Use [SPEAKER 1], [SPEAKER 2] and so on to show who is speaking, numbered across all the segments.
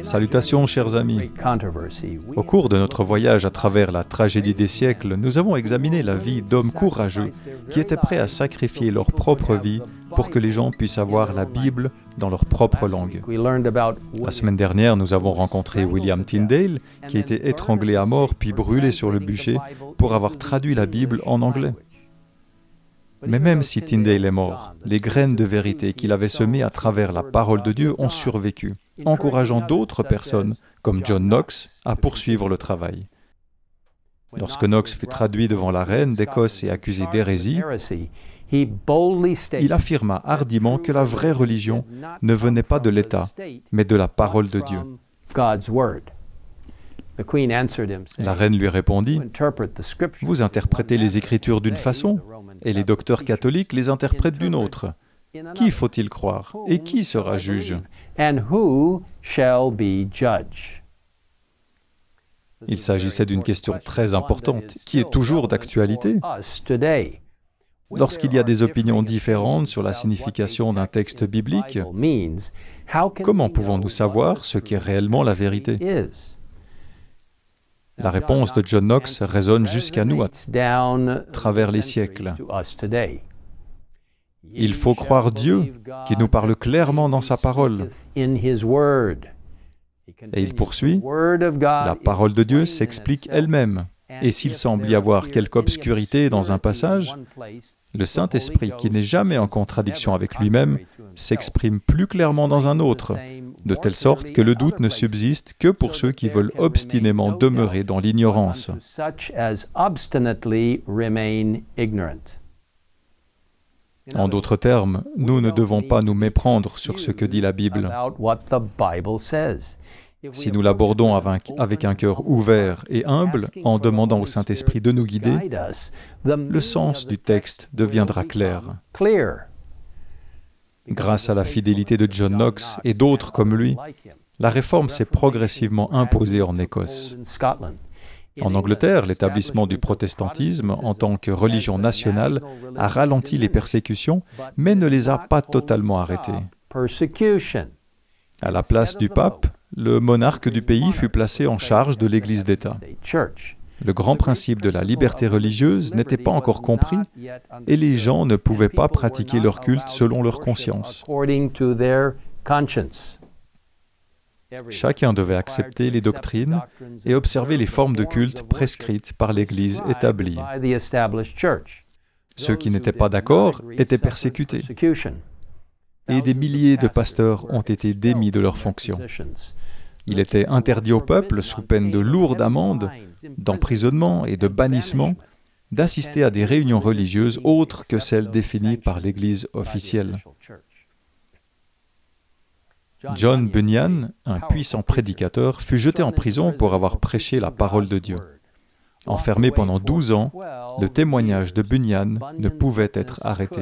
[SPEAKER 1] Salutations, chers amis. Au cours de notre voyage à travers la tragédie des siècles, nous avons examiné la vie d'hommes courageux qui étaient prêts à sacrifier leur propre vie pour que les gens puissent avoir la Bible dans leur propre langue. La semaine dernière, nous avons rencontré William Tyndale, qui a été étranglé à mort puis brûlé sur le bûcher pour avoir traduit la Bible en anglais. Mais même si Tyndale est mort, les graines de vérité qu'il avait semées à travers la parole de Dieu ont survécu, encourageant d'autres personnes, comme John Knox, à poursuivre le travail. Lorsque Knox fut traduit devant la reine d'Écosse et accusé d'hérésie, il affirma hardiment que la vraie religion ne venait pas de l'État, mais de la parole de Dieu. La reine lui répondit, « Vous interprétez les Écritures d'une façon, et les docteurs catholiques les interprètent d'une autre. Qui faut-il croire, et qui sera juge? » Il s'agissait d'une question très importante, qui est toujours d'actualité. Lorsqu'il y a des opinions différentes sur la signification d'un texte biblique, comment pouvons-nous savoir ce qu'est réellement la vérité? La réponse de John Knox résonne jusqu'à nous à travers les siècles. Il faut croire Dieu, qui nous parle clairement dans sa parole. Et il poursuit, la parole de Dieu s'explique elle-même. Et s'il semble y avoir quelque obscurité dans un passage, le Saint-Esprit, qui n'est jamais en contradiction avec lui-même, s'exprime plus clairement dans un autre, de telle sorte que le doute ne subsiste que pour ceux qui veulent obstinément demeurer dans l'ignorance. En d'autres termes, nous ne devons pas nous méprendre sur ce que dit la Bible. Si nous l'abordons avec un cœur ouvert et humble, en demandant au Saint-Esprit de nous guider, le sens du texte deviendra clair. Grâce à la fidélité de John Knox et d'autres comme lui, la réforme s'est progressivement imposée en Écosse. En Angleterre, l'établissement du protestantisme en tant que religion nationale a ralenti les persécutions, mais ne les a pas totalement arrêtées. À la place du pape, le monarque du pays fut placé en charge de l'Église d'État. Le grand principe de la liberté religieuse n'était pas encore compris et les gens ne pouvaient pas pratiquer leur culte selon leur conscience. Chacun devait accepter les doctrines et observer les formes de culte prescrites par l'Église établie. Ceux qui n'étaient pas d'accord étaient persécutés. Et des milliers de pasteurs ont été démis de leurs fonctions. Il était interdit au peuple, sous peine de lourdes amendes, d'emprisonnement et de bannissement, d'assister à des réunions religieuses autres que celles définies par l'Église officielle. John Bunyan, un puissant prédicateur, fut jeté en prison pour avoir prêché la parole de Dieu. Enfermé pendant 12 ans, le témoignage de Bunyan ne pouvait être arrêté.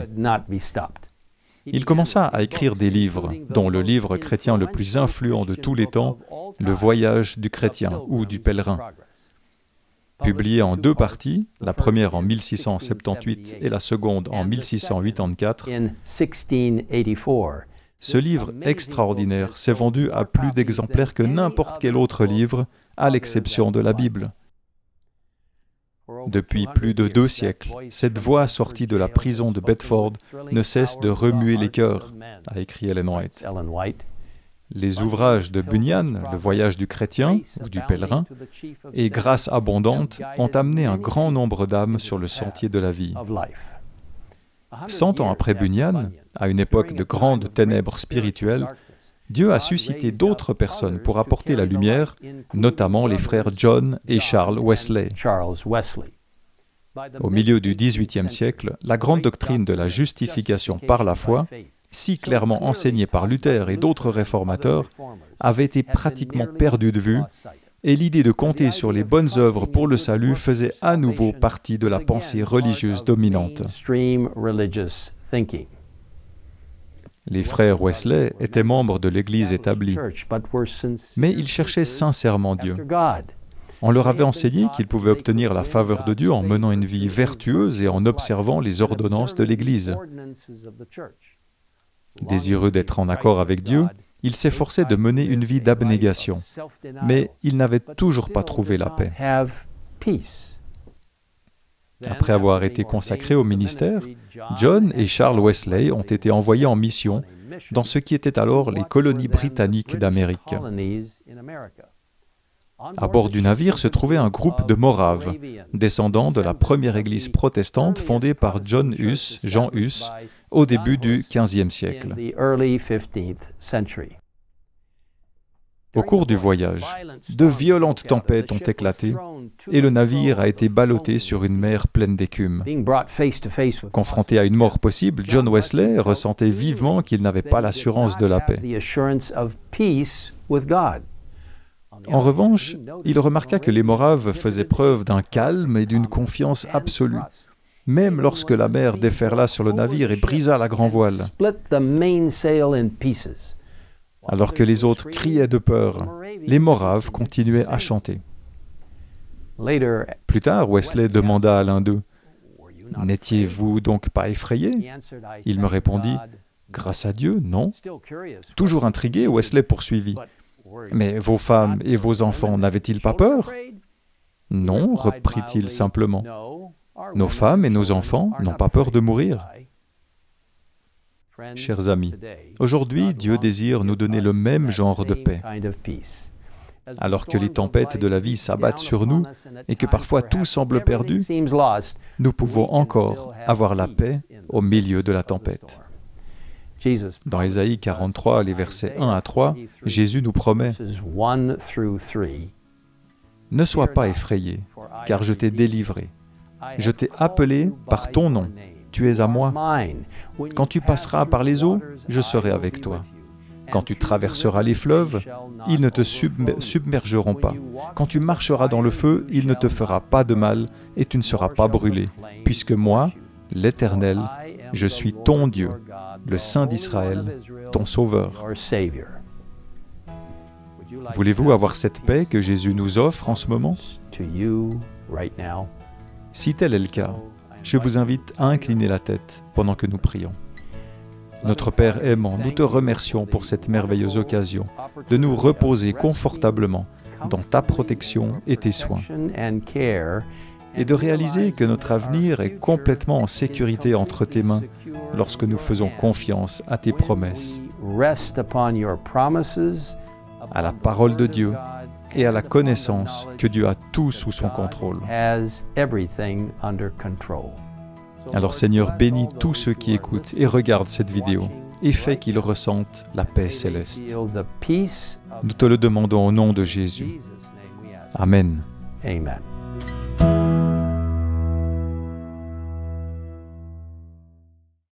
[SPEAKER 1] Il commença à écrire des livres, dont le livre chrétien le plus influent de tous les temps, Le Voyage du chrétien ou du pèlerin. Publié en 2 parties, la première en 1678 et la seconde en 1684, ce livre extraordinaire s'est vendu à plus d'exemplaires que n'importe quel autre livre, à l'exception de la Bible. Depuis plus de 2 siècles, cette voix sortie de la prison de Bedford ne cesse de remuer les cœurs, a écrit Ellen White. Les ouvrages de Bunyan, Le Voyage du chrétien ou du pèlerin, et Grâce abondante ont amené un grand nombre d'âmes sur le sentier de la vie. 100 ans après Bunyan, à une époque de grandes ténèbres spirituelles, Dieu a suscité d'autres personnes pour apporter la lumière, notamment les frères John et Charles Wesley. Au milieu du XVIIIe siècle, la grande doctrine de la justification par la foi, si clairement enseignée par Luther et d'autres réformateurs, avait été pratiquement perdue de vue, et l'idée de compter sur les bonnes œuvres pour le salut faisait à nouveau partie de la pensée religieuse dominante. Les frères Wesley étaient membres de l'Église établie, mais ils cherchaient sincèrement Dieu. On leur avait enseigné qu'ils pouvaient obtenir la faveur de Dieu en menant une vie vertueuse et en observant les ordonnances de l'Église. Désireux d'être en accord avec Dieu, Il s'efforçait de mener une vie d'abnégation, mais il n'avait toujours pas trouvé la paix. Après avoir été consacrés au ministère, John et Charles Wesley ont été envoyés en mission dans ce qui étaient alors les colonies britanniques d'Amérique. À bord du navire se trouvait un groupe de Moraves, descendants de la première église protestante fondée par Jean Hus, au début du XVe siècle. Au cours du voyage, de violentes tempêtes ont éclaté et le navire a été ballotté sur une mer pleine d'écume. Confronté à une mort possible, John Wesley ressentait vivement qu'il n'avait pas l'assurance de la paix. En revanche, il remarqua que les Moraves faisaient preuve d'un calme et d'une confiance absolue, même lorsque la mer déferla sur le navire et brisa la grand-voile. Alors que les autres criaient de peur, les Moraves continuaient à chanter. Plus tard, Wesley demanda à l'un d'eux, « N'étiez-vous donc pas effrayé ?» Il me répondit, « Grâce à Dieu, non. » Toujours intrigué, Wesley poursuivit, « Mais vos femmes et vos enfants n'avaient-ils pas peur ?» « Non, reprit-il simplement, « nos femmes et nos enfants n'ont pas peur de mourir. » Chers amis, aujourd'hui, Dieu désire nous donner le même genre de paix. Alors que les tempêtes de la vie s'abattent sur nous et que parfois tout semble perdu, nous pouvons encore avoir la paix au milieu de la tempête. Dans Ésaïe 43, les versets 1 à 3, Jésus nous promet « Ne sois pas effrayé, car je t'ai délivré. Je t'ai appelé par ton nom. Tu es à moi. Quand tu passeras par les eaux, je serai avec toi. Quand tu traverseras les fleuves, ils ne te submergeront pas. Quand tu marcheras dans le feu, il ne te fera pas de mal et tu ne seras pas brûlé. Puisque moi, l'Éternel, je suis ton Dieu, le Saint d'Israël, ton Sauveur. » Voulez-vous avoir cette paix que Jésus nous offre en ce moment? Si tel est le cas, je vous invite à incliner la tête pendant que nous prions. Notre Père aimant, nous te remercions pour cette merveilleuse occasion de nous reposer confortablement dans ta protection et tes soins, et de réaliser que notre avenir est complètement en sécurité entre tes mains lorsque nous faisons confiance à tes promesses, à la parole de Dieu et à la connaissance que Dieu a tout sous son contrôle. Alors Seigneur, bénis tous ceux qui écoutent et regardent cette vidéo et fais qu'ils ressentent la paix céleste. Nous te le demandons au nom de Jésus. Amen.
[SPEAKER 2] Amen.